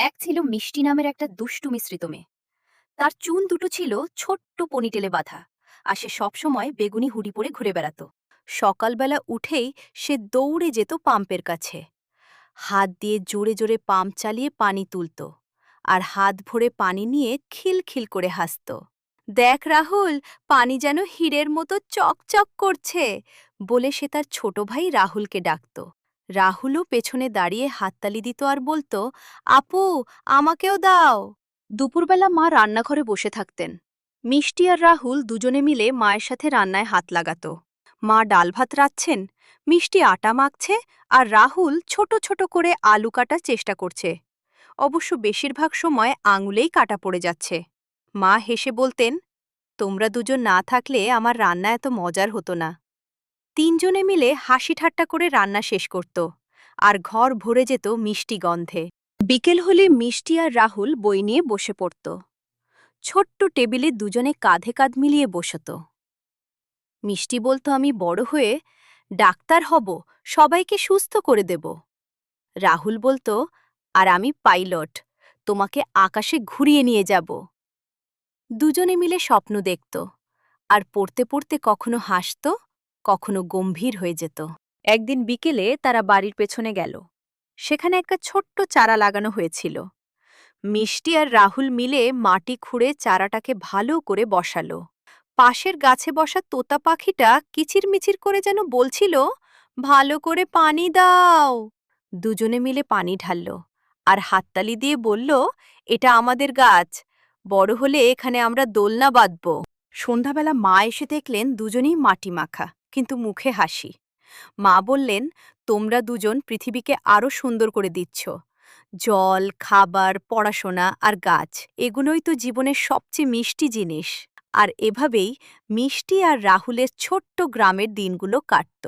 এক ছিল মিষ্টি নামের একটা দুষ্টু মিশ্রিত মেয়ে। তার চুল দুটো ছিল ছোট্ট পনিটেলে বাঁধা, আর সে সবসময় বেগুনি হুডি পরে ঘুরে বেড়াত। সকালবেলা উঠেই সে দৌড়ে যেত পাম্পের কাছে, হাত দিয়ে জোরে জোরে পাম্প চালিয়ে পানি তুলত, আর হাত ভরে পানি নিয়ে খিলখিল করে হাসত। দেখ রাহুল, পানি যেন হীরের মতো চকচক করছে, বলে সে তার ছোট ভাই রাহুলকে ডাকত। রাহুলও পেছনে দাঁড়িয়ে হাততালি দিত আর বলতো, আপু, আমাকেও দাও। দুপুরবেলা মা রান্নাঘরে বসে থাকতেন। মিষ্টি আর রাহুল দুজনে মিলে মায়ের সাথে রান্নায় হাত লাগাত। মা ডাল ভাত রাঁধছেন, মিষ্টি আটা মাখছে, আর রাহুল ছোট ছোট করে আলু কাটার চেষ্টা করছে। অবশ্য বেশিরভাগ সময় আঙুলেই কাটা পড়ে যাচ্ছে। মা হেসে বলতেন, তোমরা দুজন না থাকলে আমার রান্না এত মজার হতো না। তিনজনে মিলে হাসি ঠাট্টা করে রান্না শেষ করত, আর ঘর ভরে যেত মিষ্টি গন্ধে। বিকেল হলে মিষ্টি আর রাহুল বই নিয়ে বসে পড়ত। ছোট্ট টেবিলে দুজনে কাঁধে কাঁধ মিলিয়ে বসত। মিষ্টি বলতো, আমি বড় হয়ে ডাক্তার হব, সবাইকে সুস্থ করে দেব। রাহুল বলতো, আর আমি পাইলট, তোমাকে আকাশে ঘুরিয়ে নিয়ে যাব। দুজনে মিলে স্বপ্ন দেখত, আর পড়তে পড়তে কখনো হাসত, কখনো গম্ভীর হয়ে যেত। একদিন বিকেলে তারা বাড়ির পেছনে গেল। সেখানে একটা ছোট্ট চারা লাগানো হয়েছিল। মিষ্টি আর রাহুল মিলে মাটি খুঁড়ে চারাটাকে ভালো করে বসালো। পাশের গাছে বসা তোতা পাখিটা কিচিরমিচির করে যেন বলছিল, ভালো করে পানি দাও। দুজনে মিলে পানি ঢালল, আর হাততালি দিয়ে বলল, এটা আমাদের গাছ, বড় হলে এখানে আমরা দোলনা বাঁধব। সন্ধ্যাবেলা মা এসে দেখলেন দুজনেই মাটি মাখা, কিন্তু মুখে হাসি। মা বললেন, তোমরা দুজন পৃথিবীকে আরও সুন্দর করে দিচ্ছ। জল, খাবার, পড়াশোনা আর গাছ, এগুলোই তো জীবনের সবচেয়ে মিষ্টি জিনিস। আর এভাবেই মিষ্টি আর রাহুলের ছোট্ট গ্রামের দিনগুলো কাটত।